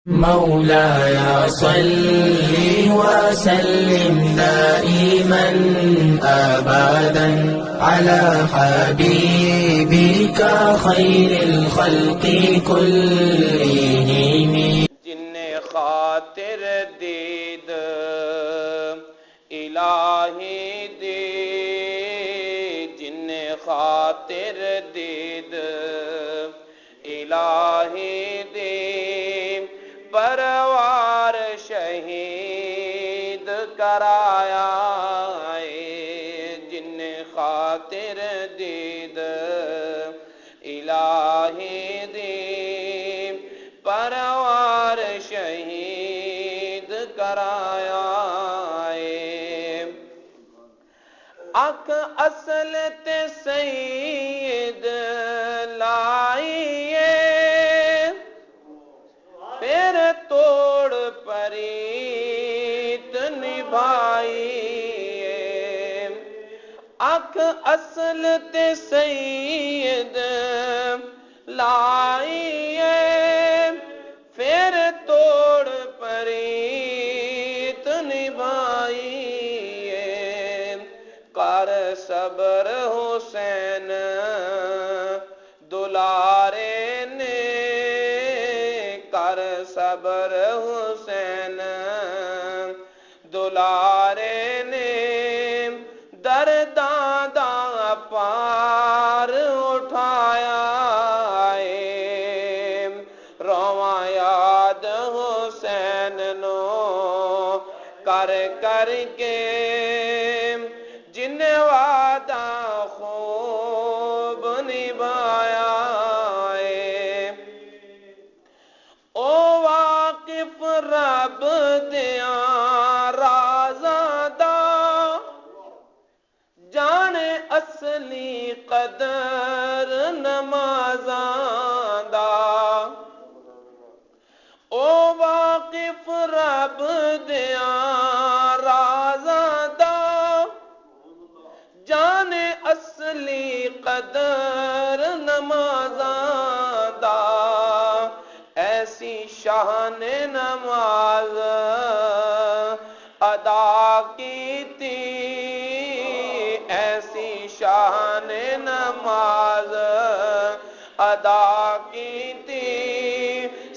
مولاي صل وسلم دائما أبدا على حبيبك خير الخلق كلهم. جن خاطر دید الہی دی، جن خاطر دید الہی دی، پروار شہید کرایا ہے. جن خاطر دید الہی دی، پروار شہید کرایا ہے. اک اصل تے سید لائیے، پھر توڑ پریت نبھائیے. اک اصل تے سید لائیے، پھر توڑ پریت نبھائیے. کر صبر حسین دلارے نے، کر صبر حسین دلارے نے، درداں دا پار اٹھایا ہے. رواں یاد حسین نو کر کر کے، جن وعدہ خوب نبھایا ہے. او واقف رب دیاں رازاں دا، جانے اصلی قدر نمازاں دا. او واقف رب دیاں رازاں دا، جانے اصلی قدر نمازاں دا. ایسی شان نماز ادا کی تھی، ایسی شان نماز ادا کی تھی،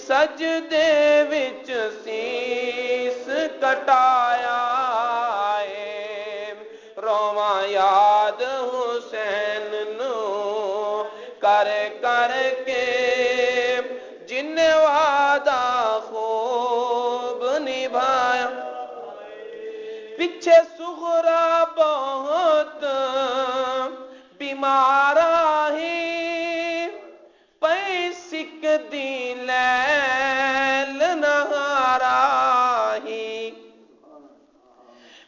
سجدے وچ سیس کٹایا ہے. رواں یاد حسین نو کر کر کے، جن وعدہ خوب نبھایا. پیچھے سغرا بہت بیمار ہی، پئی سک دی لیل نہارا ہی.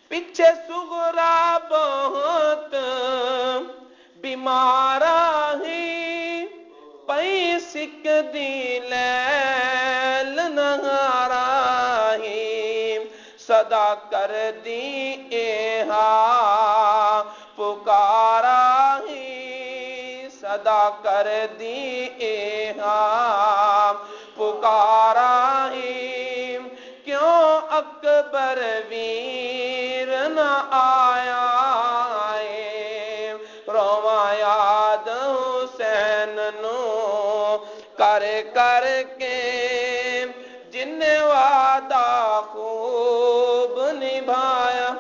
پیچھے سغرا بہت بیمار ہی، پئی سک دی لیل نہارا ہی. صدا کر دی ایہا پکارا ہی، صدا کر دی ایہا پکارا ہی. کیوں اکبر ویر نہ آیا ہے. رواں یاد حسین نو کر کر کے، جن وعدہ خوب نبھایا.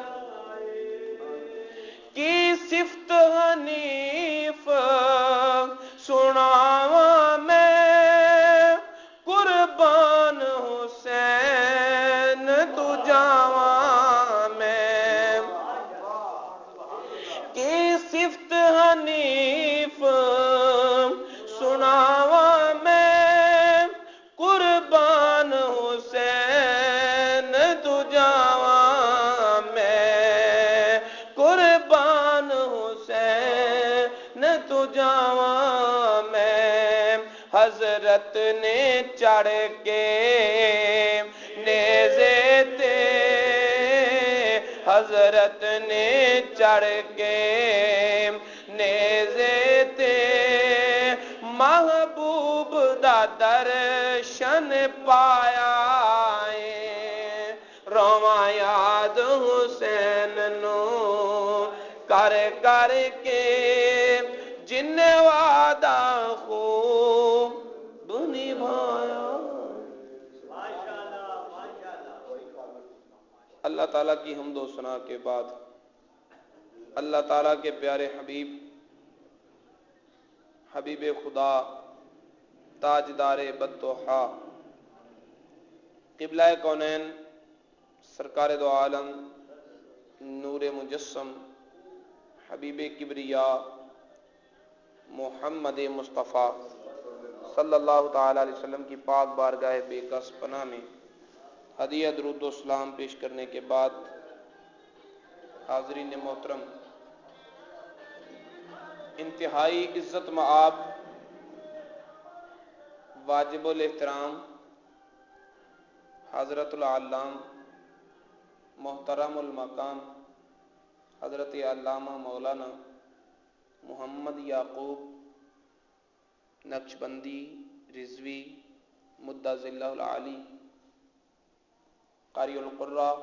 کی صفت حنیف سناواں میں، قربان حسین تو جاواں میں. کی صفت حنیف سناواں میں، قربان حسین تو جاواں میں، قربان حسین تو جاواں میں. حضرت نے چڑھ کے نیزے تے، حضرت نے چڑھ کے نیزے تے، محبوب دا درشن پایا اللہ تعالیٰ کی حمد و ثنا کے بعد اللہ تعالیٰ کے پیارے حبیب خدا تاجدار بدوحا قبلہ کونین سرکار دو عالم نور مجسم حبیب کبریا محمد مصطفیٰ صلی اللہ تعالی علیہ وسلم کی پاک بارگاہ بے کس پناہ میں ہدیہ درود و سلام پیش کرنے کے بعد حاضرین محترم، انتہائی عزت مآب واجب الاحترام حضرت العلام محترم المقام حضرت علامہ مولانا محمد یعقوب نقشبندی رضوی مدہ ذلہ العالی قاری القرہ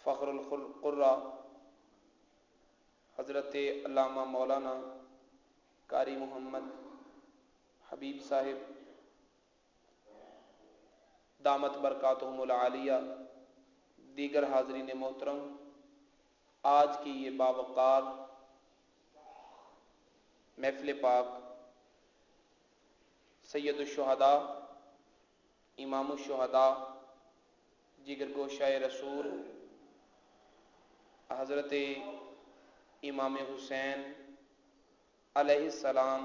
فخر القرہ حضرت علامہ مولانا قاری محمد حبیب صاحب دامت برکاتہم العالیہ، دیگر حاضرین محترم، آج کی یہ باوقار محفل پاک سید الشہداء امام الشہداء جگر گوشہ رسول حضرت امام حسین علیہ السلام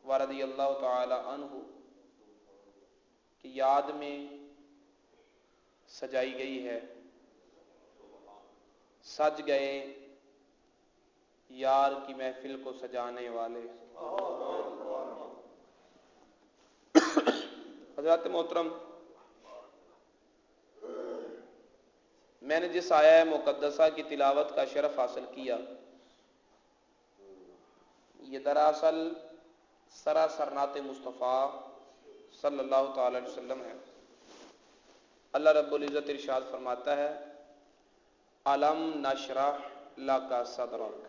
ورضی اللہ تعالی عنہ کی یاد میں سجائی گئی ہے۔ سج گئے یار کی محفل کو سجانے والے۔ حضرات محترم، میں نے جس آیہ مقدسہ کی تلاوت کا شرف حاصل کیا، یہ دراصل سراسر نعت مصطفیٰ صلی اللہ تعالی علیہ وسلم ہے۔ اللہ رب العزت ارشاد فرماتا ہے، علم نشرح لک صدرک،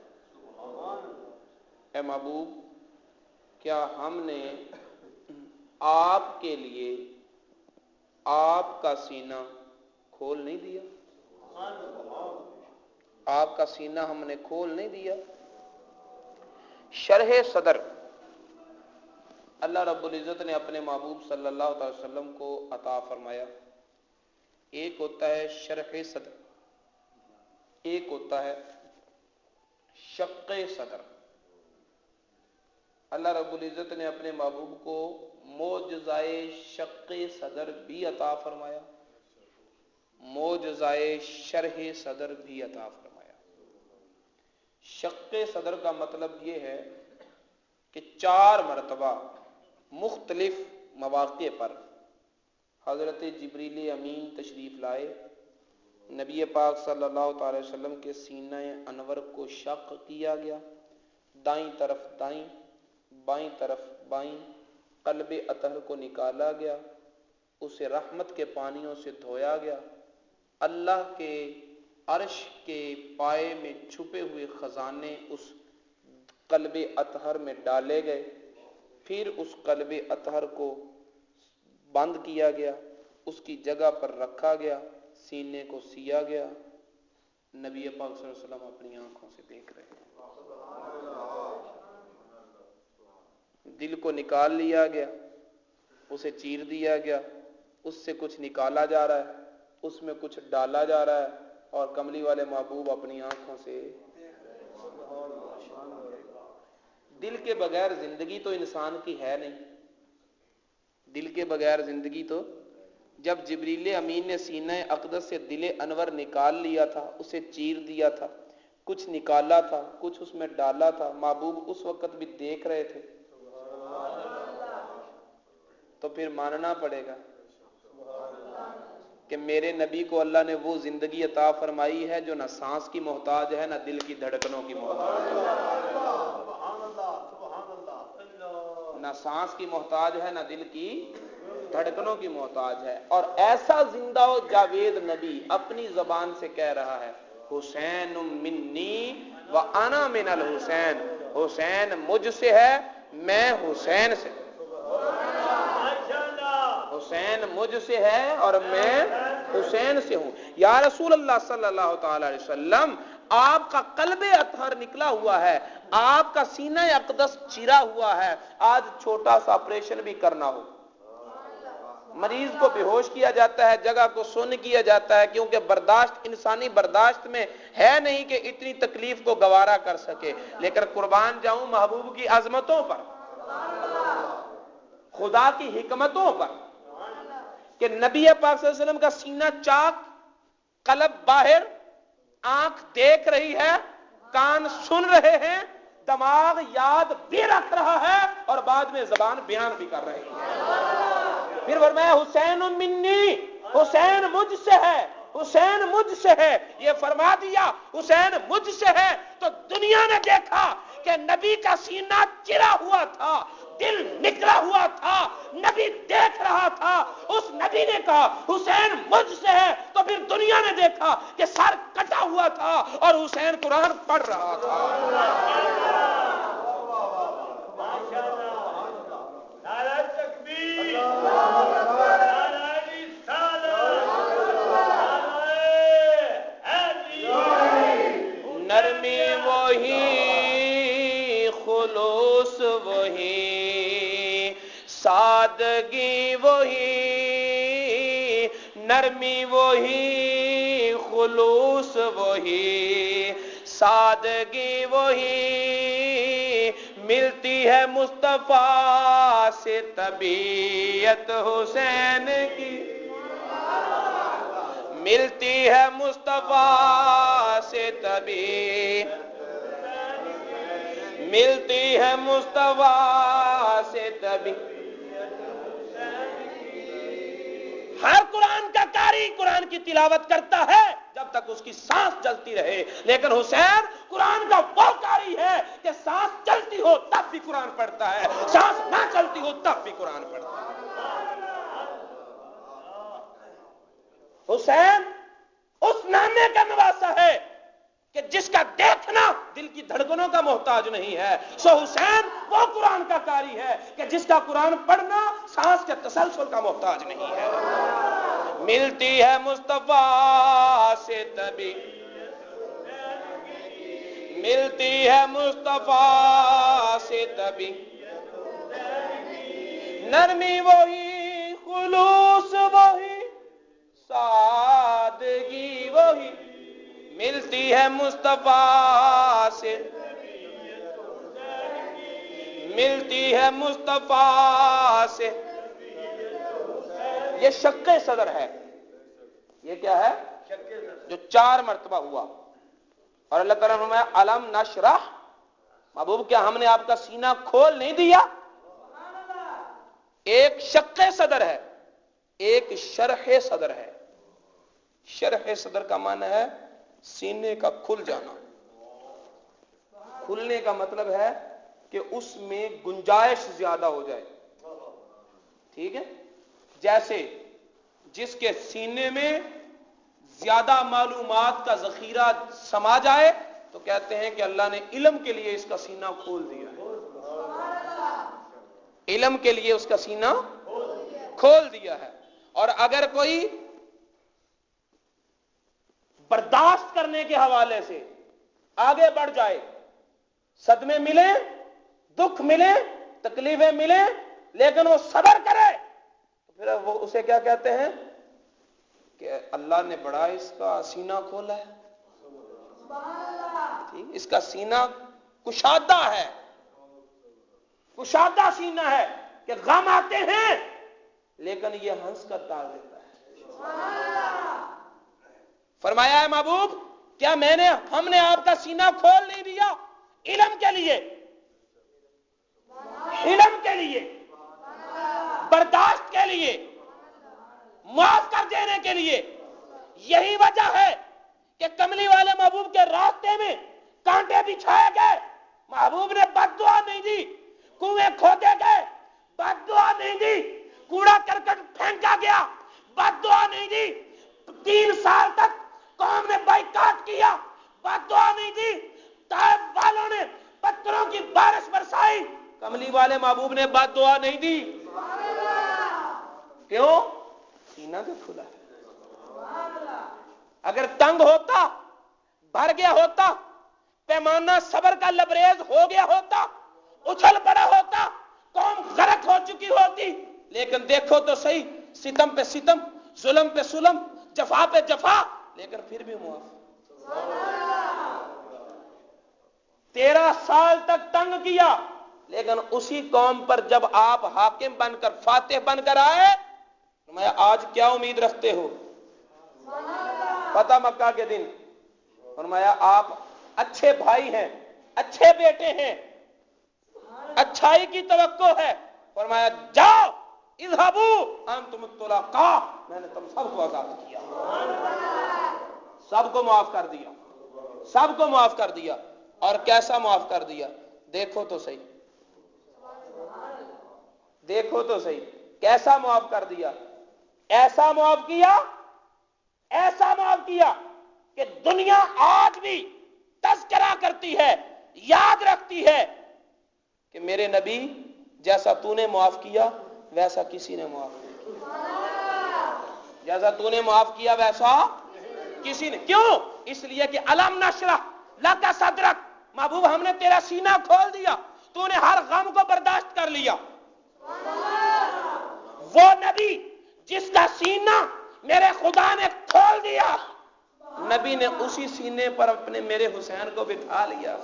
اے محبوب کیا ہم نے آپ کے لیے آپ کا سینہ کھول نہیں دیا؟ آپ کا سینہ ہم نے کھول نہیں دیا؟ شرح صدر اللہ رب العزت نے اپنے محبوب صلی اللہ علیہ وسلم کو عطا فرمایا۔ ایک ہوتا ہے شرح صدر، ایک ہوتا ہے شق صدر۔ اللہ رب العزت نے اپنے محبوب کو معجزۂ شق صدر بھی عطا فرمایا، معجزۂ شرح صدر بھی عطا فرمایا۔ شق صدر کا مطلب یہ ہے کہ 4 مرتبہ مختلف مواقع پر حضرت جبریل امین تشریف لائے، نبی پاک صلی اللہ تعالی وسلم کے سینہ انور کو شق کیا گیا، دائیں طرف دائیں، بائیں طرف بائیں، قلب اطہر کو نکالا گیا، اسے رحمت کے پانیوں سے دھویا گیا، اللہ کے عرش کے پائے میں چھپے ہوئے خزانے اس قلب اطہر میں ڈالے گئے، پھر اس قلب اطہر کو بند کیا گیا، اس کی جگہ پر رکھا گیا، سینے کو سیا گیا، نبی پاک صلی اللہ علیہ وسلم اپنی آنکھوں سے دیکھ رہے ہیں۔ دل کو نکال لیا گیا، اسے چیر دیا گیا، اس سے کچھ نکالا جا رہا ہے، اس میں کچھ ڈالا جا رہا ہے، اور کملی والے محبوب اپنی آنکھوں سے۔ دل کے بغیر زندگی تو انسان کی ہے نہیں، دل کے بغیر زندگی تو، جب جبریل امین نے سینہ اقدس سے دل انور نکال لیا تھا، اسے چیر دیا تھا، کچھ نکالا تھا، کچھ اس میں ڈالا تھا، محبوب اس وقت بھی دیکھ رہے تھے، تو پھر ماننا پڑے گا کہ میرے نبی کو اللہ نے وہ زندگی عطا فرمائی ہے جو نہ سانس کی محتاج ہے، نہ دل کی دھڑکنوں کی محتاج ہے، نہ سانس کی محتاج ہے، نہ دل کی دھڑکنوں کی محتاج ہے۔ اور ایسا زندہ و جاوید نبی اپنی زبان سے کہہ رہا ہے، حسین منی و انا من الحسین، حسین مجھ سے ہے، میں حسین سے، حسین مجھ سے ہے اور میں حسین سے ہوں۔ یا رسول اللہ صلی اللہ تعالی علیہ وسلم، آپ کا قلب اطہر نکلا ہوا ہے، آپ کا سینہ اقدس چرا ہوا ہے، آج چھوٹا سا آپریشن بھی کرنا ہو، مریض کو بے ہوش کیا جاتا ہے، جگہ کو سن کیا جاتا ہے، کیونکہ برداشت انسانی برداشت میں ہے نہیں کہ اتنی تکلیف کو گوارا کر سکے، لیکن قربان جاؤں محبوب کی عظمتوں پر، خدا کی حکمتوں پر، کہ نبی پاک صلی اللہ علیہ وسلم کا سینہ چاک، قلب باہر، آنکھ دیکھ رہی ہے، کان سن رہے ہیں، دماغ یاد بھی رکھ رہا ہے، اور بعد میں زبان بیان بھی کر رہی ہے۔ پھر فرمایا حسین منی، حسین مجھ سے ہے، حسین مجھ سے ہے۔ یہ فرما دیا حسین مجھ سے ہے تو دنیا نے دیکھا کہ نبی کا سینہ چرا ہوا تھا، دل نکلا ہوا تھا، نبی دیکھ رہا تھا، اس نبی نے کہا حسین مجھ سے ہے، تو پھر دنیا نے دیکھا کہ سر کٹا ہوا تھا اور حسین قرآن پڑھ رہا تھا۔ نرمی وہی، خلوص وہی، سادگی وہی، نرمی وہی، خلوص وہی، سادگی وہی، ملتی ہے مصطفیٰ سے طبیعت حسین کی، ملتی ہے مصطفیٰ سے طبیعت، ملتی ہے مصطفیٰ سے طبیعت۔ ہر قرآن کا قاری قرآن کی تلاوت کرتا ہے جب تک اس کی سانس چلتی رہے، لیکن حسین قرآن کا وہ قاری ہے کہ سانس چلتی ہو تب بھی قرآن پڑھتا ہے، سانس نہ چلتی ہو تب بھی قرآن پڑھتا ہے۔ حسین اس نامے کا نواسا ہے کہ جس کا دیکھنا دل کی دھڑکنوں کا محتاج نہیں ہے، سو حسین وہ قرآن کا قاری ہے کہ جس کا قرآن پڑھنا سانس کے تسلسل کا محتاج نہیں ہے۔ ملتی ہے مصطفیٰ سے تبھی، ملتی ہے مصطفیٰ سے تبھی، نرمی وہی، خلوص وہی، سادگی وہی، ملتی ہے مصطفیٰ سے، ملتی ہے مصطفیٰ سے۔ یہ شق صدر ہے، یہ کیا ہے؟ جو 4 مرتبہ ہوا، اور اللہ تعالیٰ نے فرمایا الم نشرح، محبوب کیا ہم نے آپ کا سینہ کھول نہیں دیا؟ ایک شق صدر ہے، ایک شرح صدر ہے۔ شرح صدر کا معنی ہے سینے کا کھل جانا۔ کھلنے کا مطلب ہے کہ اس میں گنجائش زیادہ ہو جائے، ٹھیک ہے؟ جیسے جس کے سینے میں زیادہ معلومات کا ذخیرہ سما جائے تو کہتے ہیں کہ اللہ نے علم کے لیے اس کا سینہ کھول دیا ہے، علم کے لیے اس کا سینہ کھول دیا ہے۔ اور اگر کوئی برداشت کرنے کے حوالے سے آگے بڑھ جائے، صدمے ملے، دکھ ملے، تکلیفیں ملے، لیکن وہ صبر کرے، پھر وہ اسے کیا کہتے ہیں کہ اللہ نے بڑا اس کا سینہ کھولا ہے، اس کا سینہ کشادہ ہے، کشادہ سینہ ہے کہ غم آتے ہیں لیکن یہ ہنس کر ٹال دیتا ہے۔ فرمایا ہے محبوب کیا ہم نے آپ کا سینہ کھول نہیں دیا علم کے لیے، علم کے لیے، برداشت کے لیے، معاف کر دینے کے لیے۔ یہی وجہ ہے کہ کملی والے محبوب کے راستے میں کانٹے بچھائے گئے، محبوب نے بد دعا نہیں دی، کنویں کھودے گئے، بد دعا نہیں دی، کوڑا کرکٹ پھینکا گیا، بد دعا نہیں دی، 3 سال تک قوم نے بائیکاٹ کیا، بد دعا نہیں دی، طائف والوں نے پتھروں کی بارش برسائی، کملی والے محبوب نے بد دعا نہیں دی۔ کیوں؟ سینہ جو کھلا ہے۔ اگر تنگ ہوتا، بھر گیا ہوتا، پیمانہ صبر کا لبریز ہو گیا ہوتا، اچھل پڑا ہوتا، قوم غرق ہو چکی ہوتی، لیکن دیکھو تو صحیح، ستم پہ ستم، ظلم پہ ظلم، جفا پہ جفا، لیکن پھر بھی معاف۔ 13 سال تک تنگ کیا، لیکن اسی قوم پر جب آپ حاکم بن کر، فاتح بن کر آئے، میں آج کیا امید رکھتے ہو؟ فتح مکہ کے دن فرمایا آپ اچھے بھائی ہیں، اچھے بیٹے ہیں، اچھائی کی توقع ہے، فرمایا جاؤ اذهبوا انتم الطلقاء، میں نے تم سب کو آزاد کیا، سب کو معاف کر دیا، سب کو معاف کر دیا۔ اور کیسا معاف کر دیا؟ دیکھو تو صحیح، دیکھو تو صحیح کیسا معاف کر دیا۔ ایسا معاف کیا، ایسا معاف کیا کہ دنیا آج بھی تذکرہ کرتی ہے، یاد رکھتی ہے کہ میرے نبی جیسا تو نے معاف کیا ویسا کسی نے معاف نہیں کیا، جیسا تو نے معاف کیا ویسا کسی نے۔ کیوں؟ اس لیے کہ الم نشرح لک صدرک، محبوب ہم نے تیرا سینہ کھول دیا، تو نے ہر غم کو برداشت کر لیا۔ وہ نبی جس کا سینہ میرے خدا نے کھول دیا، نبی نے اسی سینے پر اپنے میرے حسین کو بٹھا لیا،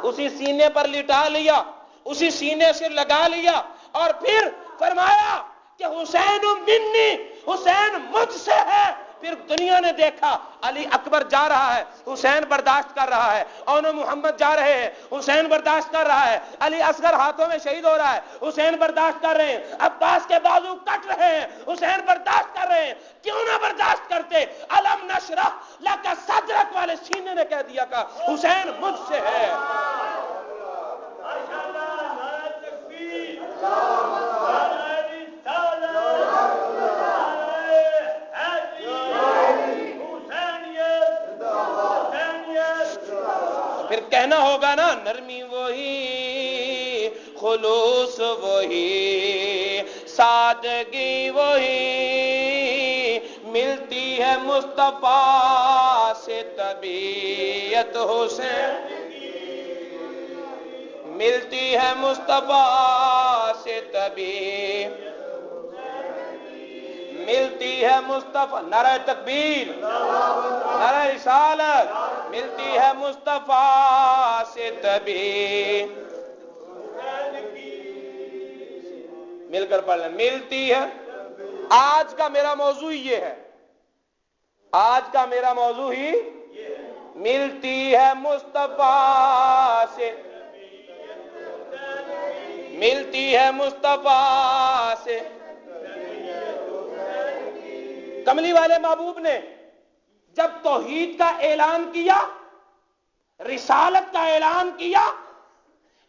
اسی سینے پر لٹا لیا، اسی سینے سے لگا لیا، اور پھر فرمایا کہ حسین منی، حسین مجھ سے ہے۔ پھر دنیا نے دیکھا علی اکبر جا رہا ہے، حسین برداشت کر رہا ہے، اون محمد جا رہے ہیں، حسین برداشت کر رہا ہے، علی اصغر ہاتھوں میں شہید ہو رہا ہے، حسین برداشت کر رہے ہیں، عباس کے بازو کٹ رہے ہیں، حسین برداشت کر رہے ہیں۔ کیوں نہ برداشت کرتے؟ الم نشرح لک صدرک والے سینے نے کہہ دیا کہ حسین مجھ سے ہے۔ پھر کہنا ہوگا نا، نرمی وہی، خلوص وہی، سادگی وہی، ملتی ہے مصطفیٰ سے طبیعت حسین، ملتی ہے مصطفیٰ سے طبیعت، ملتی ہے مصطفیٰ، نعرہ تکبیر، نعرہ رسالت، ملتی ہے مصطفیٰ سے طبیعت، مل کر پڑھ لیں، ملتی ہے۔ آج کا میرا موضوع یہ ہے، آج کا میرا موضوع ہی ملتی ہے مصطفیٰ سے، ملتی ہے مصطفیٰ سے۔ کملی والے محبوب نے جب توحید کا اعلان کیا، رسالت کا اعلان کیا،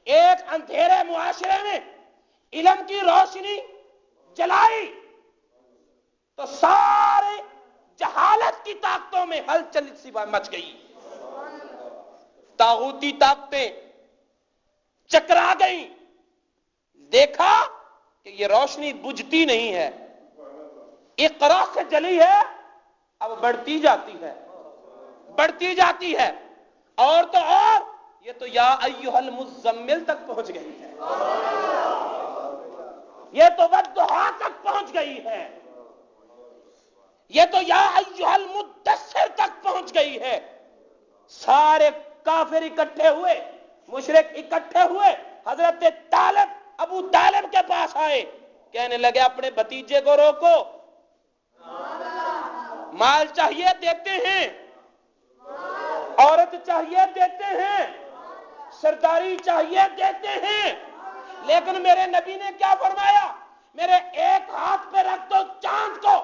ایک اندھیرے معاشرے میں علم کی روشنی جلائی، تو سارے جہالت کی طاقتوں میں ہلچل سی مچ گئی، طاغوتی طاقتیں چکرا گئیں، دیکھا کہ یہ روشنی بجھتی نہیں ہے، اقرا سے جلی ہے، اب بڑھتی جاتی ہے، بڑھتی جاتی ہے، اور تو اور یہ تو یا ایھا المزمل تک پہنچ گئی ہے، یہ تو والضحیٰ تک پہنچ گئی ہے، یہ تو یا ایھا المدثر تک پہنچ گئی ہے۔ سارے کافر اکٹھے ہوئے، مشرک اکٹھے ہوئے، حضرت طالب ابو طالب کے پاس آئے، کہنے لگے اپنے بھتیجے کو روکو، مال چاہیے دیتے ہیں، عورت چاہیے دیتے ہیں، سرداری چاہیے دیتے ہیں، لیکن میرے نبی نے کیا فرمایا؟ میرے ایک ہاتھ پہ رکھ دو چاند کو،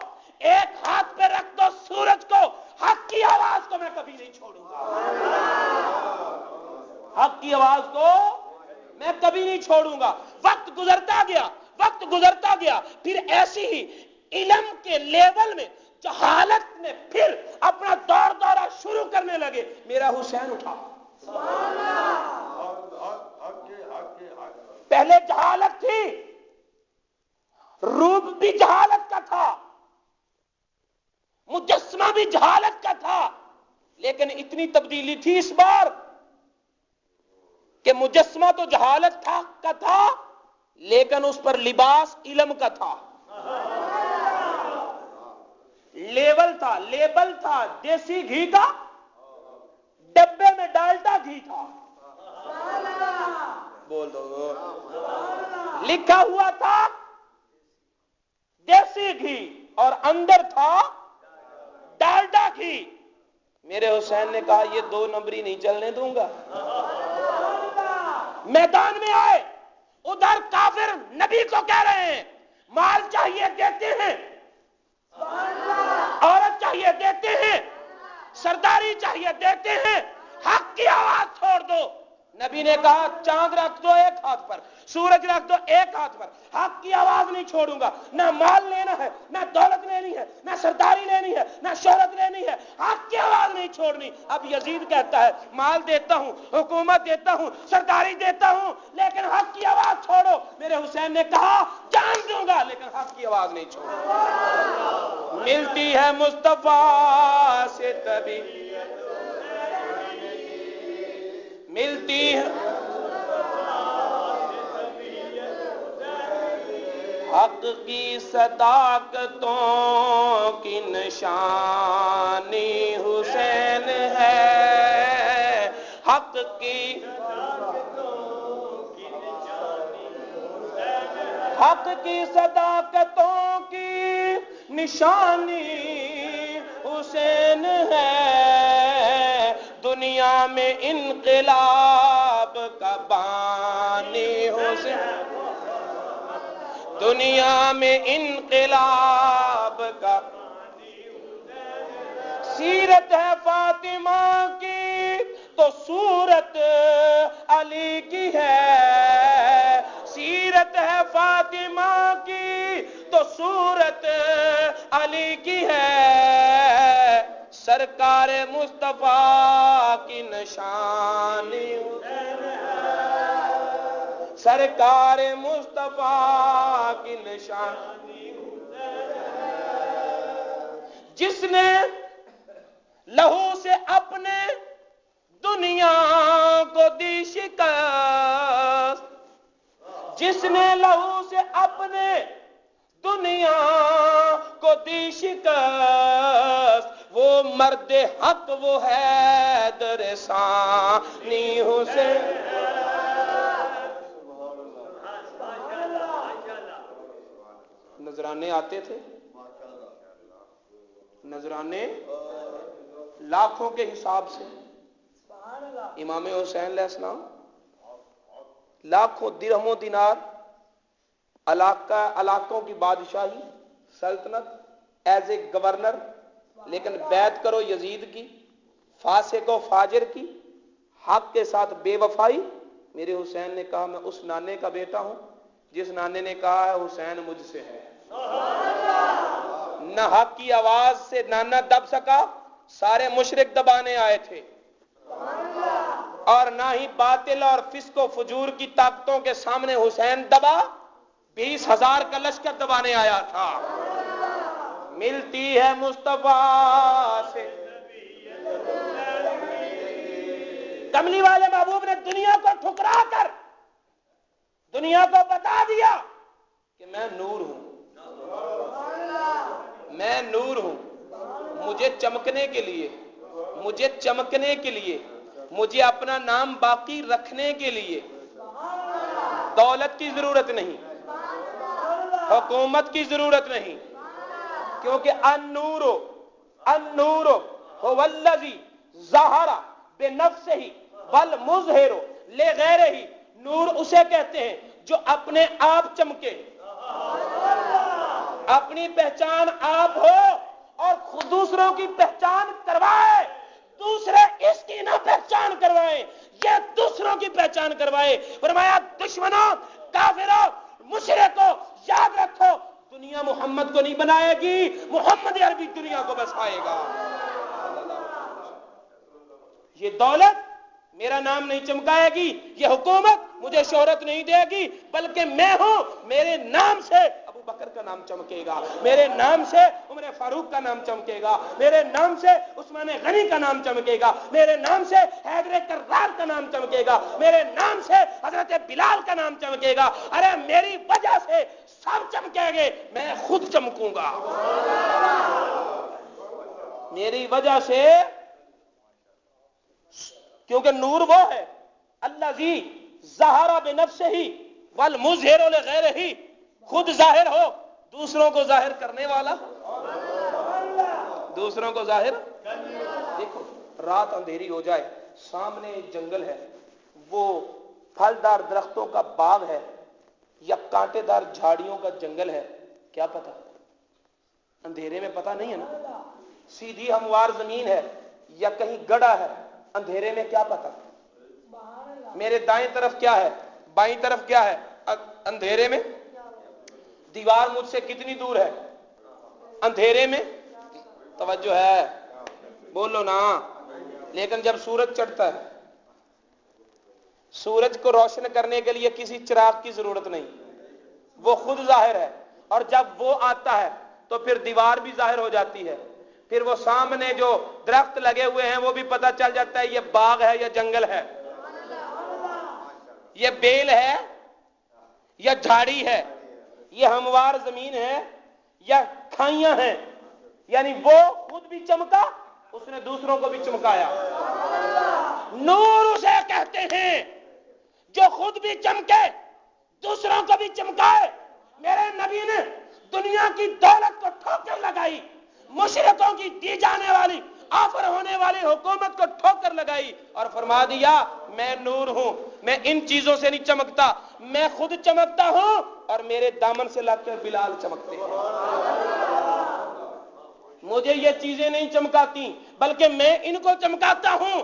ایک ہاتھ پہ رکھ دو سورج کو، حق کی آواز کو میں کبھی نہیں چھوڑوں گا، حق کی آواز کو میں کبھی نہیں چھوڑوں گا۔ وقت گزرتا گیا، وقت گزرتا گیا، پھر ایسی ہی علم کے لیول میں جہالت نے پھر اپنا دورہ شروع کرنے لگے، میرا حسین اٹھا۔ پہلے جہالت تھی، روپ بھی جہالت کا تھا، مجسمہ بھی جہالت کا تھا، لیکن اتنی تبدیلی تھی اس بار کہ مجسمہ تو جہالت کا تھا لیکن اس پر لباس علم کا تھا، لیبل تھا دیسی گھی کا، ڈبے میں ڈالڈا گھی تھا، بول دو، لکھا ہوا تھا دیسی گھی اور اندر تھا ڈالڈا گھی۔ میرے حسین نے کہا یہ 2 نمبری نہیں چلنے دوں گا۔ میدان میں آئے، ادھر کافر نبی کو کہہ رہے ہیں مال چاہیے دیتے ہیں، عورت چاہیے دیتے ہیں، سرداری چاہیے دیتے ہیں، حق کی آواز چھوڑ دو۔ نبی نے کہا چاند رکھ دو ایک ہاتھ پر، سورج رکھ دو ایک ہاتھ پر، حق کی آواز نہیں چھوڑوں گا۔ نہ مال لینا ہے، نہ دولت لینی ہے، نہ سرداری لینی ہے، نہ شہرت لینی ہے، حق کی آواز نہیں چھوڑنی۔ اب یزید کہتا ہے مال دیتا ہوں، حکومت دیتا ہوں، سرداری دیتا ہوں، لیکن حق کی آواز چھوڑو۔ میرے حسین نے کہا جان دوں گا لیکن حق کی آواز نہیں چھوڑوں۔ ملتی ہے مصطفیٰ سے تبھی، ملتی ہے حق کی صداقتوں کی نشانی حسین ہے، حق کی صداقتوں کی نشانی حسین ہے، دنیا میں انقلاب کا بانی حسین، دنیا میں انقلاب کا، سیرت ہے فاطمہ کی تو صورت علی کی ہے، سیرت ہے فاطمہ کی تو صورت علی کی ہے، سرکار مصطفیٰ کی نشانی حسین ہے، سرکار مصطفیٰ کی نشانی حسین ہے، جس نے لہو سے اپنے دنیا کو دی شکست، جس نے لہو سے اپنے دنیا کو دی شکست، وہ مرد حق وہ ہے در ثانی حسین۔ نذرانے آتے تھے، نذرانے لاکھوں کے حساب سے، امام حسین علیہ السلام لاکھوں درہم و دینار، علاقوں کی بادشاہی، سلطنت، ایز اے گورنر، لیکن بیعت کرو یزید کی، فاسق و فاجر کی، حق کے ساتھ بے وفائی۔ میرے حسین نے کہا میں اس نانے کا بیٹا ہوں جس نانے نے کہا ہے حسین مجھ سے ہے۔ نہ حق کی آواز سے نانا دب سکا، سارے مشرک دبانے آئے تھے، اور نہ ہی باطل اور فسق و فجور کی طاقتوں کے سامنے حسین دبا، 20,000 کا لشکر دبانے آیا تھا۔ ملتی ہے مصطفیٰ سے، کملی والے محبوب نے دنیا کو ٹھکرا کر دنیا کو بتا دیا کہ میں نور ہوں، میں نور ہوں، مجھے چمکنے کے لیے، مجھے چمکنے کے لیے، مجھے اپنا نام باقی رکھنے کے لیے دولت کی ضرورت نہیں، حکومت کی ضرورت نہیں، کیونکہ النور هو الذی ظہر بنفسہ والمظہر لغیرہ، نور اسے کہتے ہیں جو اپنے آپ چمکے، اپنی پہچان آپ ہو اور خود دوسروں کی پہچان کروائے، دوسرے اس کی نہ پہچان کروائیں، یہ دوسروں کی پہچان کروائے۔ فرمایا دشمنوں، کافروں، مشرکوں، یاد رکھو دنیا محمد کو نہیں بنائے گی، محمد عربی دنیا کو بسائے گا۔ یہ دولت میرا نام نہیں چمکائے گی، یہ حکومت مجھے شہرت نہیں دے گی، بلکہ میں ہوں، میرے نام سے ابو بکر کا نام چمکے گا، میرے نام سے عمر فاروق کا نام چمکے گا، میرے نام سے عثمان غنی کا نام چمکے گا، میرے نام سے حیدر کرار کا نام چمکے گا، میرے نام سے حضرت بلال کا نام چمکے گا۔ ارے میری وجہ سے سب چمکیں گے، میں خود چمکوں گا میری وجہ سے، کیونکہ نور وہ ہے الذی ظہر بنفسہ والمظہر لغیرہ، خود ظاہر ہو دوسروں کو ظاہر کرنے والا، دوسروں کو ظاہر۔ دیکھو رات اندھیری ہو جائے، سامنے جنگل ہے، وہ پھلدار درختوں کا باغ ہے یا کانٹے دار جھاڑیوں کا جنگل ہے، کیا پتہ؟ اندھیرے میں پتہ نہیں ہے نا۔ سیدھی ہموار زمین ہے یا کہیں گڑھا ہے، اندھیرے میں کیا پتہ؟ میرے دائیں طرف کیا ہے، بائیں طرف کیا ہے، اندھیرے میں دیوار مجھ سے کتنی دور ہے، اندھیرے میں توجہ ہے، بولو نا۔ لیکن جب سورج چڑھتا ہے، سورج کو روشن کرنے کے لیے کسی چراغ کی ضرورت نہیں، وہ خود ظاہر ہے، اور جب وہ آتا ہے تو پھر دیوار بھی ظاہر ہو جاتی ہے، پھر وہ سامنے جو درخت لگے ہوئے ہیں وہ بھی پتہ چل جاتا ہے یہ باغ ہے یا جنگل ہے، یہ بیل ہے یا جھاڑی ہے، یہ ہموار زمین ہے یا کھائیاں ہیں۔ یعنی وہ خود بھی چمکا، اس نے دوسروں کو بھی چمکایا۔ نور اسے کہتے ہیں جو خود بھی چمکے دوسروں کو بھی چمکائے۔ میرے نبی نے دنیا کی دولت کو ٹھوکر لگائی، مشرکوں کی دی جانے والی آفر ہونے والی حکومت کو ٹھوکر لگائی اور فرما دیا میں نور ہوں، میں ان چیزوں سے نہیں چمکتا، میں خود چمکتا ہوں اور میرے دامن سے لگ کر بلال چمکتے ہیں۔ مجھے یہ چیزیں نہیں چمکاتی بلکہ میں ان کو چمکاتا ہوں۔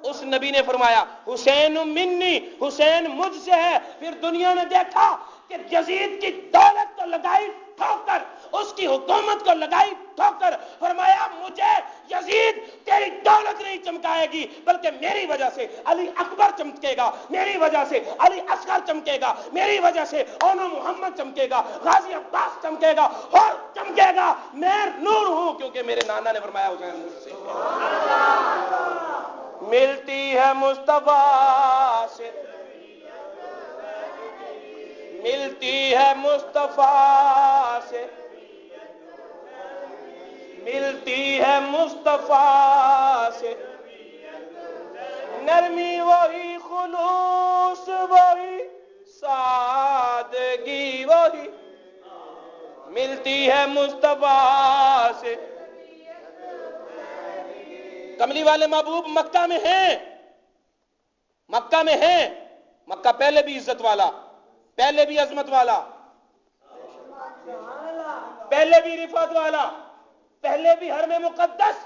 اس نبی نے فرمایا حسین منی، حسین مجھ سے ہے۔ پھر دنیا نے دیکھا کہ یزید کی دولت کو لگائی ٹھوکر، اس کی حکومت کو لگائی ٹھوکر، فرمایا مجھے یزید تیری دولت نہیں چمکائے گی بلکہ میری وجہ سے علی اکبر چمکے گا، میری وجہ سے علی اصغر چمکے گا، میری وجہ سے اونو محمد چمکے گا، غازی عباس چمکے گا اور چمکے گا۔ میں نور ہوں کیونکہ میرے نانا نے فرمایا حسین مجھ سے ملتی ہے مصطفیٰ سے، ملتی ہے مصطفیٰ سے، ملتی ہے مصطفیٰ سے، نرمی وہی، خلوص وہی، سادگی وہی، ملتی ہے مصطفیٰ سے۔ کملی والے محبوب مکہ میں ہیں، مکہ میں ہیں، مکہ پہلے بھی عزت والا، پہلے بھی عظمت والا، پہلے بھی رفعت والا، پہلے بھی حرم مقدس،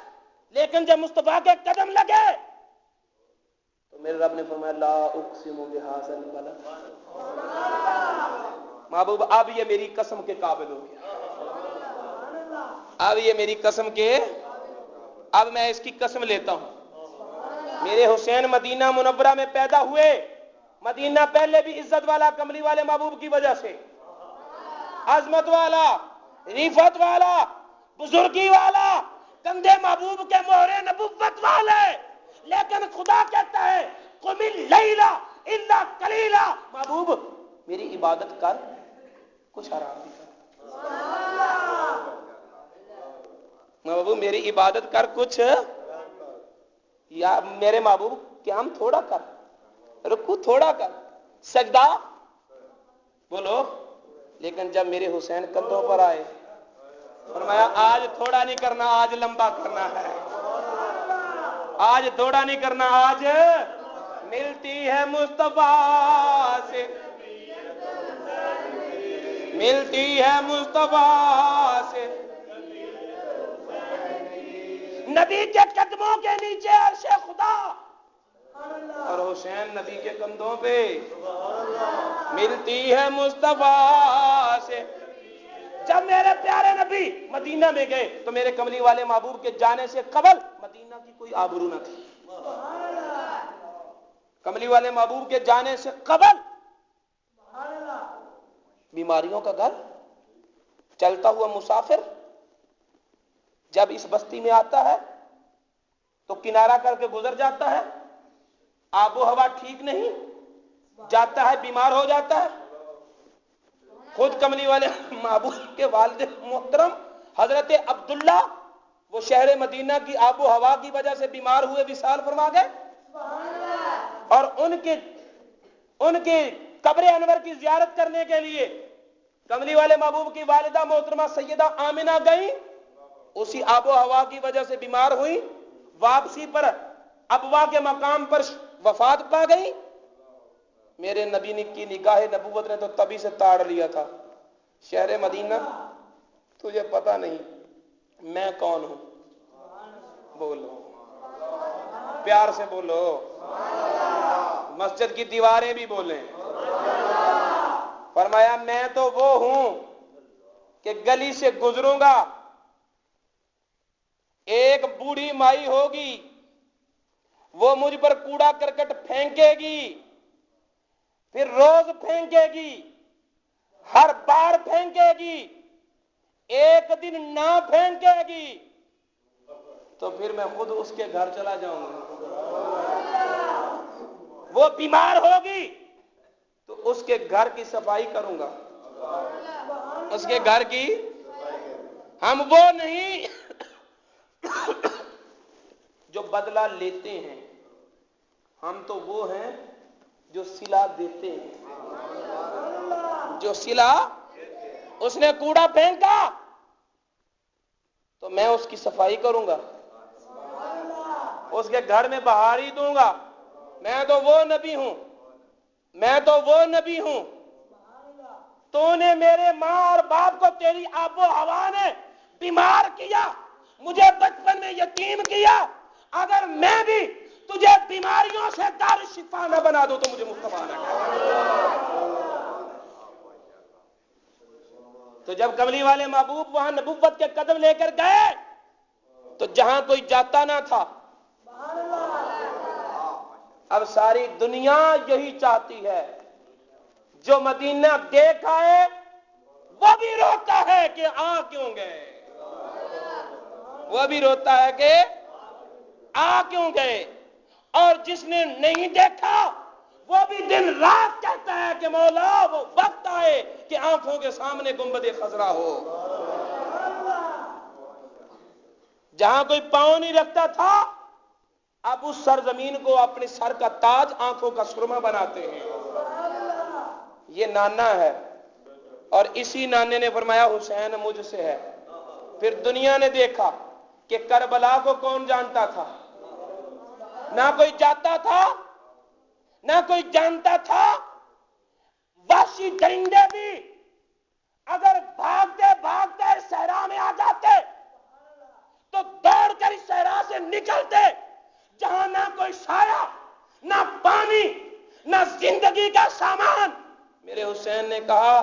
لیکن جب مصطفیٰ کے قدم لگے تو میرے رب نے فرمایا لا اقسم بہذا البلد، محبوب اب یہ میری قسم کے قابل ہو گیا، اب یہ میری قسم کے، اب میں اس کی قسم لیتا ہوں۔ میرے حسین مدینہ منورہ میں پیدا ہوئے، مدینہ پہلے بھی عزت والا کملی والے محبوب کی وجہ سے، عظمت والا، رفعت والا، بزرگی والا، کندھے محبوب کے مہرے نبوت والے، لیکن خدا کہتا ہے قم اللیل الا قلیلا، محبوب میری عبادت کر، کچھ حرام بھی کر، محبوب میری عبادت کر کچھ، یا میرے محبوب قیام تھوڑا کر، رکوع تھوڑا کر، سجدہ بولو، لیکن جب میرے حسین کندھوں پر آئے فرمایا آج تھوڑا نہیں کرنا، آج لمبا کرنا ہے، آج تھوڑا نہیں کرنا، آج ملتی ہے مصطفیٰ سے، ملتی ہے مصطفیٰ سے، نبی کے قدموں کے نیچے عرش خدا اور حسین نبی کے کندھوں پہ، ملتی ہے مصطفیٰ سے۔ جب میرے پیارے نبی مدینہ میں گئے تو میرے کملی والے محبوب کے جانے سے قبل مدینہ کی کوئی آبرو نہ تھی، کملی والے محبوب کے جانے سے قبل بیماریوں کا گھر، چلتا ہوا مسافر جب اس بستی میں آتا ہے تو کنارہ کر کے گزر جاتا ہے، آب و ہوا ٹھیک نہیں، جاتا ہے بیمار ہو جاتا ہے. خود کملی والے محبوب کے والد محترم حضرت عبداللہ وہ شہر مدینہ کی آب و ہوا کی وجہ سے بیمار ہوئے، وصال فرما گئے. اور ان کی قبر انور کی زیارت کرنے کے لیے کملی والے محبوب کی والدہ محترمہ سیدہ آمنہ گئیں، اسی آب و ہوا کی وجہ سے بیمار ہوئی، واپسی پر ابوا کے مقام پر وفات پا گئی. میرے نبی کی نگاہ نبوت نے تو تبھی سے تاڑ لیا تھا، شہر مدینہ تجھے پتہ نہیں میں کون ہوں. بولو پیار سے بولو، مسجد کی دیواریں بھی بولیں. فرمایا میں تو وہ ہوں کہ گلی سے گزروں گا، ایک بوڑھی مائی ہوگی، وہ مجھ پر کوڑا کرکٹ پھینکے گی، پھر روز پھینکے گی، ہر بار پھینکے گی، ایک دن نہ پھینکے گی تو پھر میں خود اس کے گھر چلا جاؤں گا. وہ بیمار ہوگی تو اس کے گھر کی صفائی کروں گا، اس کے گھر کی. ہم وہ نہیں جو بدلہ لیتے ہیں، ہم تو وہ ہیں جو صلہ دیتے ہیں. جو صلہ، اس نے کوڑا پھینکا تو میں اس کی صفائی کروں گا، اس کے گھر میں بہاری دوں گا. میں تو وہ نبی ہوں، میں تو وہ نبی ہوں. تو نے میرے ماں اور باپ کو تیری آب و ہوا نے بیمار کیا، مجھے بچپن میں یتیم کیا. اگر میں بھی تجھے بیماریوں سے دار شفا نہ بنا دوں تو مجھے مصطفیٰ نہ کہہ. تو جب کملی والے محبوب وہاں نبوت کے قدم لے کر گئے تو جہاں کوئی جاتا نہ تھا، اب ساری دنیا یہی چاہتی ہے جو مدینہ دیکھ آئے وہ بھی روتا ہے کہ آ کیوں گئے، وہ بھی روتا ہے کہ آ کیوں گئے. اور جس نے نہیں دیکھا وہ بھی دن رات کہتا ہے کہ مولا وہ وقت آئے کہ آنکھوں کے سامنے گنبد خضرا ہو. جہاں کوئی پاؤں نہیں رکھتا تھا اب اس سرزمین کو اپنے سر کا تاج، آنکھوں کا سرما بناتے ہیں. یہ نانا ہے، اور اسی نانے نے فرمایا حسین مجھ سے ہے. پھر دنیا نے دیکھا کہ کربلا کو کون جانتا تھا، نہ کوئی جاتا تھا نہ کوئی جانتا تھا. وحشی درندے بھی اگر بھاگتے بھاگتے صحرا میں آ جاتے تو دوڑ کر اس صحرا سے نکلتے جہاں نہ کوئی سایہ، نہ پانی، نہ زندگی کا سامان. میرے حسین نے کہا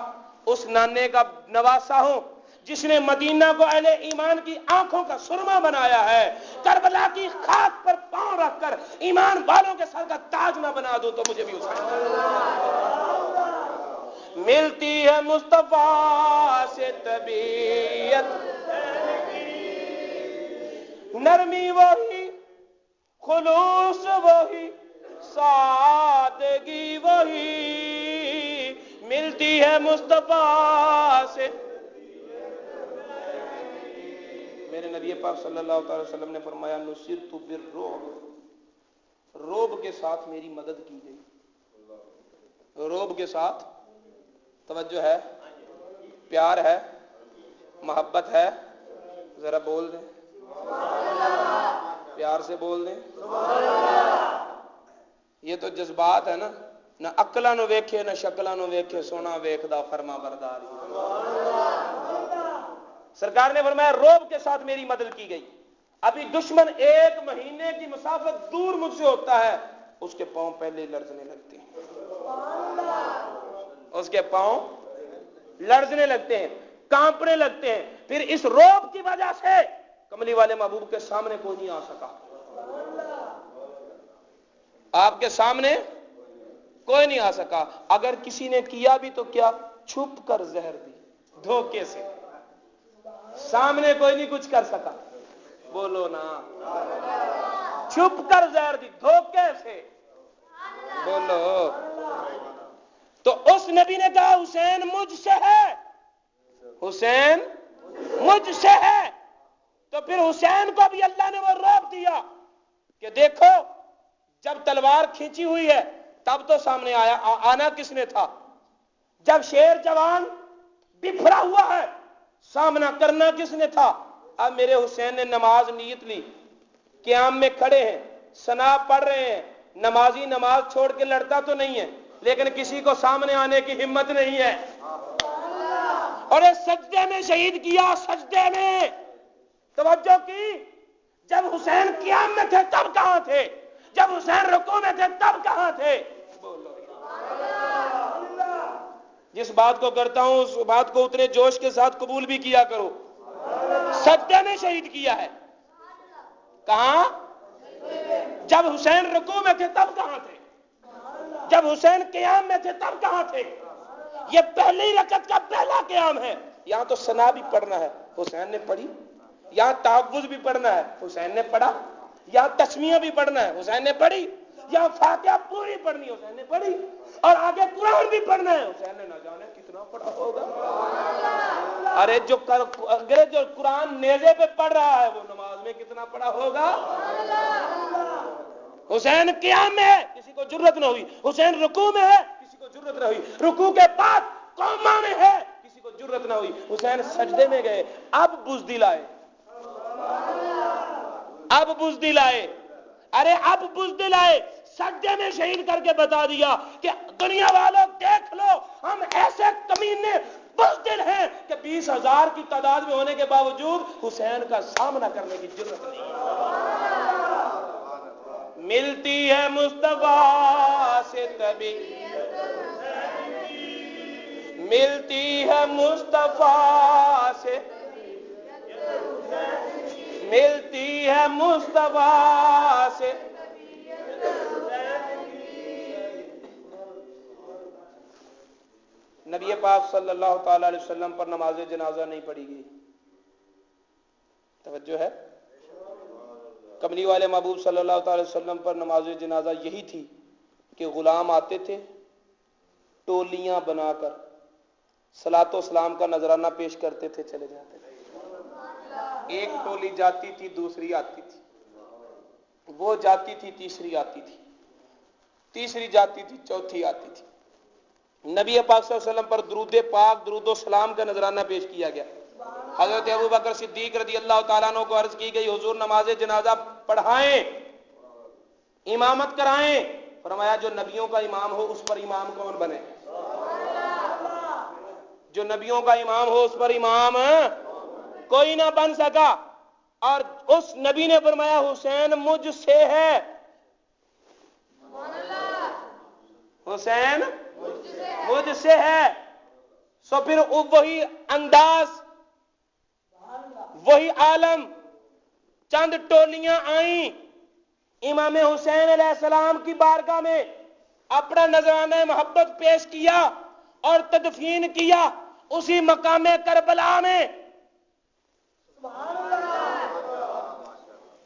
اس نانے کا نواسا ہوں جس نے مدینہ کو اہل ایمان کی آنکھوں کا سرما بنایا ہے. کربلا کی خاک پر پاؤں رکھ کر ایمان والوں کے سر کا تاج نہ بنا دوں تو مجھے بھی حسین. ملتی ہے مصطفیٰ سے طبیعت، نرمی وہی، خلوص وہی، سادگی وہی. ملتی ہے مصطفیٰ سے. میرے نبی پاک صلی اللہ تعالی وسلم نے فرمایا نصرت بالرعب، رعب کے ساتھ میری مدد کی گئی. رعب کے ساتھ توجہ ہے، پیار ہے، محبت ہے. ذرا بول دیں، پیار سے بول دیں. یہ تو جذبات ہے نا، نہ عقلاں نو ویکھے نہ شکلاں نو ویکھے، سونا ویکھدا فرما بردار. سرکار نے فرمایا رعب کے ساتھ میری مدد کی گئی. ابھی دشمن 1 مہینے کی مسافت دور مجھ سے ہوتا ہے، اس کے پاؤں پہلے لرزنے لگتے ہیں، اس کے پاؤں لرزنے لگتے ہیں، کانپنے لگتے ہیں. پھر اس رعب کی وجہ سے کملی والے محبوب کے سامنے کوئی نہیں آ سکا. آپ کے سامنے کوئی نہیں آ سکا. اگر کسی نے کیا بھی تو کیا، چھپ کر زہر دی، دھوکے سے. سامنے کوئی نہیں کچھ کر سکا. بولو نا. چھپ کر زہر دی دھوکے سے. بولو. تو اس نبی نے کہا حسین مجھ سے ہے، حسین مجھ سے ہے. تو پھر حسین کو بھی اللہ نے وہ روک دیا کہ دیکھو جب تلوار کھینچی ہوئی ہے تب تو سامنے آنا کس نے تھا، جب شیر جوان بکھرا ہوا ہے سامنا کرنا کس نے تھا. اب میرے حسین نے نماز نیت لی، قیام میں کھڑے ہیں، ثنا پڑھ رہے ہیں. نمازی نماز چھوڑ کے لڑتا تو نہیں ہے، لیکن کسی کو سامنے آنے کی ہمت نہیں ہے. اور اس سجدے میں شہید کیا. سجدے میں توجہ کی. جب حسین قیام میں تھے تب کہاں تھے، جب حسین رکوع میں تھے تب کہاں تھے. جس بات کو کرتا ہوں اس بات کو اتنے جوش کے ساتھ قبول بھی کیا کرو. سجدے میں شہید کیا ہے. کہاں؟ جب حسین رکوع میں تھے تب کہاں تھے، جب حسین قیام میں تھے تب کہاں تھے. یہ پہلی رکعت کا پہلا قیام ہے. یہاں تو ثنا بھی پڑھنا ہے، حسین نے پڑھی. یہاں تحفظ بھی پڑھنا ہے، حسین نے پڑھا. یہاں تسمیہ بھی پڑھنا ہے، حسین نے پڑھی. یہاں فاتحہ پوری پڑھنی ہے، حسین نے پڑھی. اور آگے قرآن بھی پڑھنا ہے، حسین نے نہ جانے کتنا پڑھا ہوگا. ارے جو قرآن نیزے پہ پڑھ رہا ہے وہ نماز میں کتنا پڑھا ہوگا. حسین قیام میں ہے، کسی کو جرت نہ ہوئی. حسین رکوع میں ہے، کسی کو جرت نہ ہوئی. رکوع کے بعد قوما میں ہے، کسی کو جرت نہ ہوئی. حسین سجدے میں گئے. اب بزدل آئے، اب بزدل آئے. ارے اب بزدل آئے. سجدے میں شہید کر کے بتا دیا کہ دنیا والوں دیکھ لو ہم ایسے کمینے بزدل ہیں کہ 20,000 کی تعداد میں ہونے کے باوجود حسین کا سامنا کرنے کی جرت نہیں ہے. ملتی ہے مصطفیٰ سے تبھی، ملتی ہے مصطفیٰ سے، ملتی ہے مصطفیٰ سے. نبی پاک صلی اللہ تعالی علیہ وسلم پر نماز جنازہ نہیں پڑھی گئی. توجہ ہے. کملی والے محبوب صلی اللہ تعالی وسلم پر نماز جنازہ یہی تھی کہ غلام آتے تھے ٹولیاں بنا کر صلاۃ و سلام کا نذرانہ پیش کرتے تھے، چلے جاتے تھے. ایک ٹولی جاتی تھی، دوسری آتی تھی، وہ جاتی تھی، تیسری آتی تھی، تیسری جاتی تھی، چوتھی آتی تھی. نبی پاک صلی اللہ علیہ وسلم پر درود پاک، درود و سلام کا نذرانہ پیش کیا گیا. حضرت ابو بکر صدیق رضی اللہ تعالیٰ عنہ کو عرض کی گئی حضور نماز جنازہ پڑھائیں، امامت کرائیں. فرمایا جو نبیوں کا امام ہو اس پر امام کون بنے، جو نبیوں کا امام ہو اس پر امام کوئی نہ بن سکا. اور اس نبی نے فرمایا حسین مجھ سے ہے، حسین مجھ سے ہے. سو پھر وہی انداز، وہی عالم. چند ٹولیاں آئیں، امام حسین علیہ السلام کی بارگاہ میں اپنا نذرانہ محبت پیش کیا اور تدفین کیا اسی مقام کربلا میں.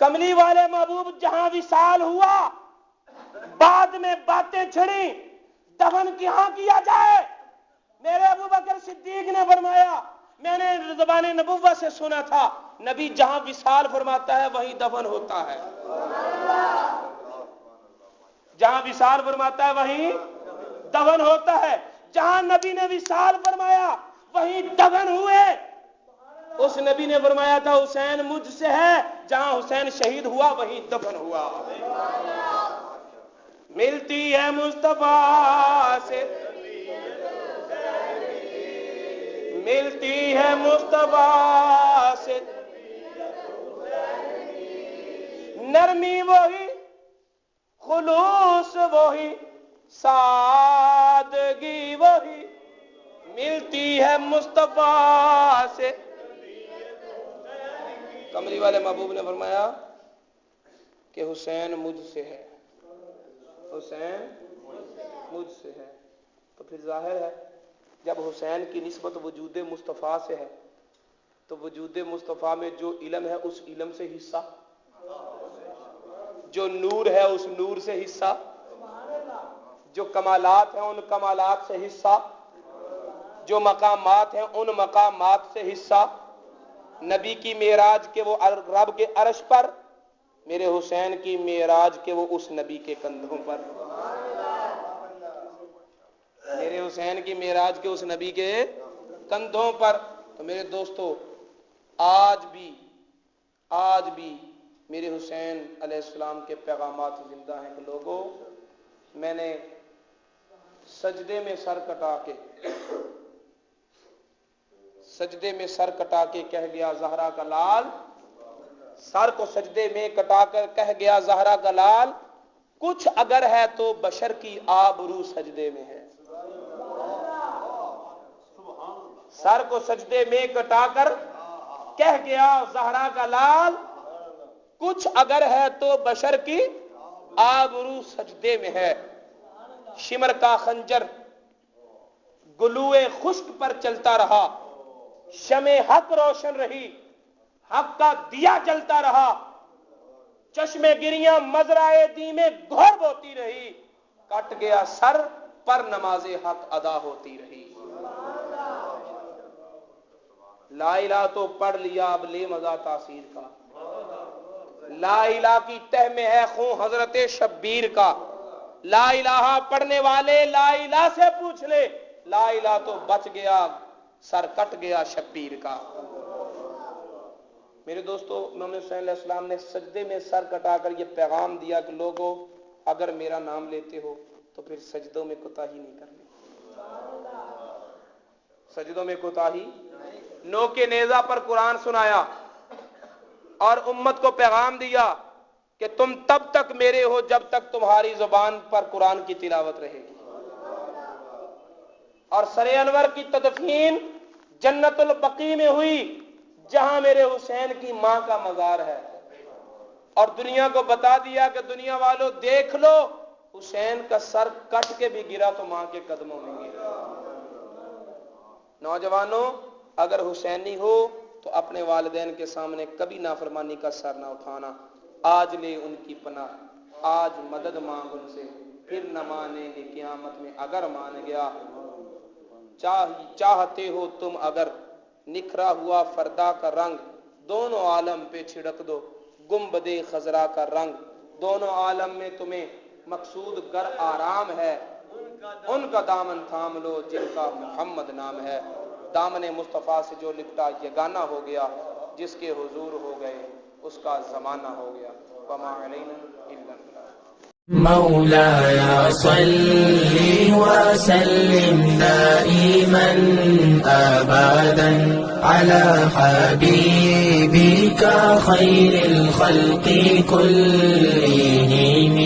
کملی والے محبوب جہاں وصال ہوا بعد میں باتیں چھڑی دفن کہاں کیا جائے. میرے ابو بکر صدیق نے فرمایا میں نے زبان نبوت سے سنا تھا نبی جہاں وصال فرماتا ہے وہیں دفن ہوتا ہے، جہاں وصال فرماتا ہے وہیں دفن ہوتا ہے. جہاں نبی نے وصال فرمایا وہیں دفن ہوئے. اس نبی نے فرمایا تھا حسین مجھ سے ہے، جہاں حسین شہید ہوا وہیں دفن ہوا. ملتی ہے مصطفیٰ سے، ملتی ہے مصطفیٰ سے، نرمی وہی، خلوص وہی، سادگی وہی، ملتی ہے مصطفیٰ سے. کملی والے محبوب نے فرمایا کہ حسین مجھ سے ہے، حسین مجھ سے ہے. تو پھر ظاہر ہے جب حسین کی نسبت وجود مصطفیٰ سے ہے تو وجود مصطفیٰ میں جو علم ہے اس علم سے حصہ، جو نور ہے اس نور سے حصہ، جو کمالات ہیں ان کمالات سے حصہ، جو مقامات ہیں ان مقامات سے حصہ، نبی کی معراج کے وہ رب کے عرش پر، میرے حسین کی معراج کے وہ اس نبی کے کندھوں پر، میرے حسین کی معراج کے اس نبی کے کندھوں پر۔ تو میرے دوستو آج بھی میرے حسین علیہ السلام کے پیغامات زندہ ہیں کہ لوگوں، میں نے سجدے میں سر کٹا کے کہہ گیا زہرا کا لال، سر کو سجدے میں کٹا کر کہہ گیا زہرا کا لال، کچھ اگر ہے تو بشر کی آبرو سجدے میں ہے۔ سر کو سجدے میں کٹا کر کہہ گیا زہرا کا لال، کچھ اگر ہے تو بشر کی آبرو سجدے میں ہے۔ شمر کا خنجر گلوئے خشک پر چلتا رہا، شمع حق روشن رہی، حق کا دیا جلتا رہا، چشم گریاں مزرائے دی میں گھر بوتی رہی، کٹ گیا سر پر نماز حق ادا ہوتی رہی۔ لا الہ تو پڑھ لیا اب لے مزہ تاثیر کا، لا الہ کی تہ میں ہے خون حضرت شبیر کا، لا الہ پڑھنے والے لا الہ سے پوچھ لے، لا الہ تو بچ گیا سر کٹ گیا شبیر کا۔ میرے دوستو امام حسین علیہ السلام نے سجدے میں سر کٹا کر یہ پیغام دیا کہ لوگوں اگر میرا نام لیتے ہو تو پھر سجدوں میں کوتاہی نہیں کرنی، سجدوں میں کوتاہی۔ نو کے نیزہ پر قرآن سنایا اور امت کو پیغام دیا کہ تم تب تک میرے ہو جب تک تمہاری زبان پر قرآن کی تلاوت رہے گی۔ اور سر انور کی تدفین جنت البقیع میں ہوئی جہاں میرے حسین کی ماں کا مزار ہے، اور دنیا کو بتا دیا کہ دنیا والوں دیکھ لو حسین کا سر کٹ کے بھی گرا تو ماں کے قدموں میں گرا۔ نوجوانوں اگر حسینی ہو تو اپنے والدین کے سامنے کبھی نافرمانی کا سر نہ اٹھانا، آج لے ان کی پناہ، آج مدد مانگ ان سے، پھر نہ مانیں گے قیامت میں اگر مان گیا۔ چاہتے ہو تم اگر نکھرا ہوا فردا کا رنگ، دونوں عالم پہ چھڑک دو گنبد خضرا کا رنگ، دونوں عالم میں تمہیں مقصود گر آرام ہے، ان کا دامن تھام لو جن کا محمد نام ہے۔ دامن مصطفیٰ سے جو لپٹا یگانہ ہو گیا، جس کے حضور ہو گئے اس کا زمانہ ہو گیا۔ وما علینا الا البلاغ۔ مولاي صل وسلم دائما أبدا على حبيبك خير الخلق كلهم